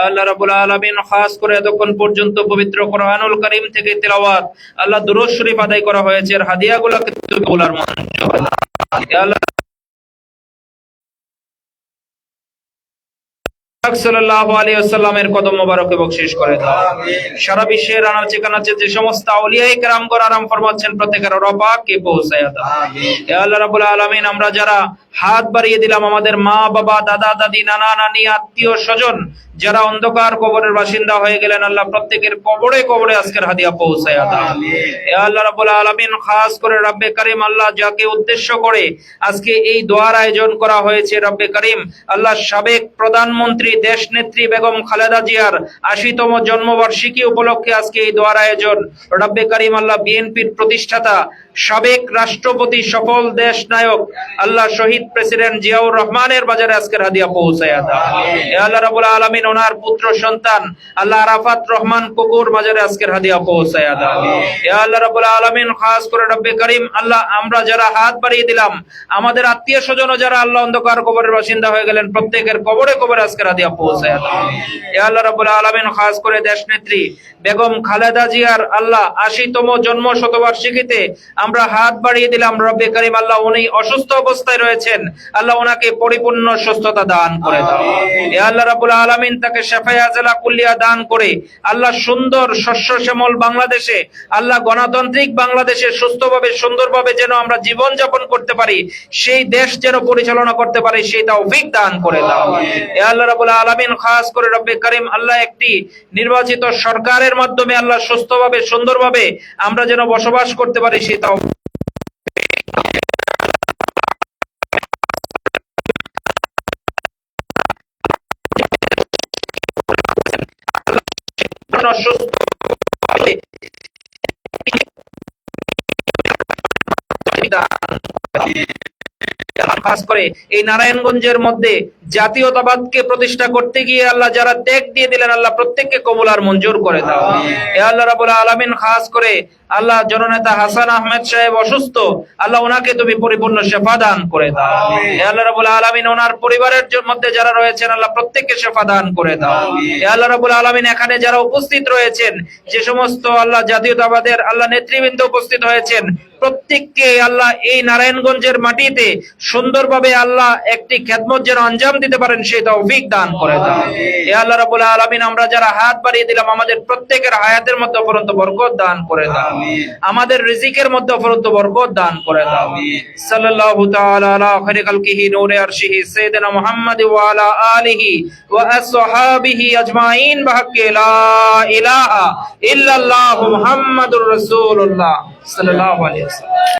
আল্লাহ রাব্বুল আলামিন খাস করে এতক্ষণ পর্যন্ত পবিত্র কোরআনুল কারীম থেকে তিলাওয়াত আল্লাহ দুরূদ শরীফ আদায় করা হয়েছে, এর হাদিয়াগুলোকে তুমি কবুল আর মঞ্জুর করো। ইয়া আল্লাহ সাল্লাল্লাহু আলাইহি ওয়াসাল্লামের কদম মোবারকে বকশিশ করে দাও। সারা বিশ্বের আনাচে কানাচে যে সমস্ত আউলিয়ায়ে কেরামগণ আরাম ফরমাচ্ছেন প্রত্যেকের রব পাককে পৌঁছায়া দাও। ইয়া আল্লাহ রাব্বুল আলামিন আমরা যারা হাত বাড়িয়ে দিলাম, আমাদের মা বাবা দাদা দাদি নানা নানি আত্মীয় স্বজন যারা অন্ধকার কবরের বাসিন্দা হয়ে গেলেন, আল্লাহ প্রত্যেকের কবরে কবরে আজকের হাদিয়া পৌঁছায়া দাও। ইয়া আল্লাহ রাব্বুল আলামিন খাস করে রব্বে কারীম আল্লাহ যাকে উদ্দেশ্য করে আজকে এই দোয়ার আয়োজন করা হয়েছে, রব্বে কারীম আল্লাহ সাবেক প্রধানমন্ত্রী দেশ নেত্রী বেগম খালেদা জিয়ার ৮০তম জন্মবার্ষিকী উপলক্ষে আজকে এই দোয়ার আয়োজন। রব্বে কারীম আল্লাহ বিএনপির প্রতিষ্ঠাতা সাবেক রাষ্ট্রপতি সফল দেশ নায়ক আল্লাহ শহীদ প্রেসিডেন্ট জিয়াউর রহমানের বাজারে আজকের হাদিয়া পৌঁছায়া দাও। ইয়া আল্লাহ রাব্বুল আলামিন ওনার পুত্র সন্তান আল্লাহ আরাফাত রহমান কুকুর বাজারে আজকের হাদিয়া পৌঁছায়া দাও। ইয়া আল্লাহ রাব্বুল আলামিন খাস করে রব্বে কারীম আল্লাহ আমরা যারা হাত বাড়িয়ে দিলাম, আমাদের আত্মীয় স্বজন যারা আল্লাহ অন্ধকার কবরের বাসিন্দা হয়ে গেলেন, প্রত্যেকের কবরে কবরে আজকের হাদিয়া পৌঁছায়া দাও। ইয়া আল্লাহ রাব্বুল আলামিন খাস করে দেশ নেত্রী বেগম খালেদা জিয়ার আল্লাহ ৮০তম জন্ম শতবার্ষিকীতে আমরা হাত বাড়িয়ে দিলাম, রব্বে কারীম আল্লাহ উনি অসুস্থ অবস্থায় রয়েছেন, আল্লাহ ওনাকে পরিপূর্ণ সুস্থতা দান করে দাও। ইয়া আল্লাহ রাব্বুল আলামিন তাকে শিফায়ে আজলা কুল্লিয়া দান করে আল্লাহ সুন্দর শস্য শ্যামল বাংলাদেশে, আল্লাহ গণতান্ত্রিক বাংলাদেশে সুস্থভাবে সুন্দরভাবে যেন আমরা জীবন যাপন করতে পারি, সেই দেশ যেন পরিচালনা করতে পারি, সেই তৌফিক দান করে দাও। ইয়া আল্লাহ রাব্বুল আলামিন খাস করে রব্বে কারীম আল্লাহ একটি নির্বাচিত সরকারের মাধ্যমে আল্লাহ সুস্থভাবে সুন্দরভাবে আমরা যেন বসবাস করতে পারি, সেই তৌফিক খাস করে এই নারায়ণগঞ্জের মধ্যে জাতীয়তাবাদকে প্রতিষ্ঠা করতে গিয়ে আল্লাহ যারা ত্যাগ দিয়ে দিলেন, আল্লাহ প্রত্যেককে কবুল আর মঞ্জুর করে দাও। ইয়া আল্লাহ রাব্বুল আলামিন খাস করে আল্লাহ জননেতা হাসান আহমেদ সাহেব অসুস্থ, আল্লাহ ওনাকে তুমি পরিপূর্ণ শিফা দান করে দাও। ইয়া আল্লাহ রাব্বুল আলামিন ওনার পরিবারের মধ্যে যারা রয়েছেন আল্লাহ প্রত্যেককে শিফা দান করে দাও। ইয়া আল্লাহ রাব্বুল আলামিন এখানে যারা উপস্থিত রয়েছেন, যে সমস্ত আল্লাহ জাতীয়তাবাদের আল্লাহ নেতৃবৃন্দ উপস্থিত হয়েছেন, প্রত্যেককে আল্লাহ এই নারায়ণগঞ্জের মাটিতে সুন্দরভাবে আল্লাহ একটি খেদমত যেন আঞ্জাম দিতে পারেন, সেই তৌফিক দান করে দাও। ইয়া আল্লাহ রাব্বুল আলামিন আমরা যারা হাত বাড়িয়ে দিলাম, আমাদের প্রত্যেকের হায়াতের মধ্যে অপরন্ত বরকত দান করে দাও, আমাদের রিজিকের মধ্যে অপরন্ত বরকত দান করে দাও। সাল্লাল্লাহু তাআলা আলা খায়রি খালকিহি নূরে আরশিহি সাইয়্যিদিনা মুহাম্মাদ ওয়া আলা আলিহি ওয়া আসহাবিহি আজমাইন বিহাক্কি লা ইলাহা ইল্লাল্লাহু মুহাম্মাদুর রাসূলুল্লাহ সাল্লাল্লাহু আলাইহি ওয়াসাল্লাম।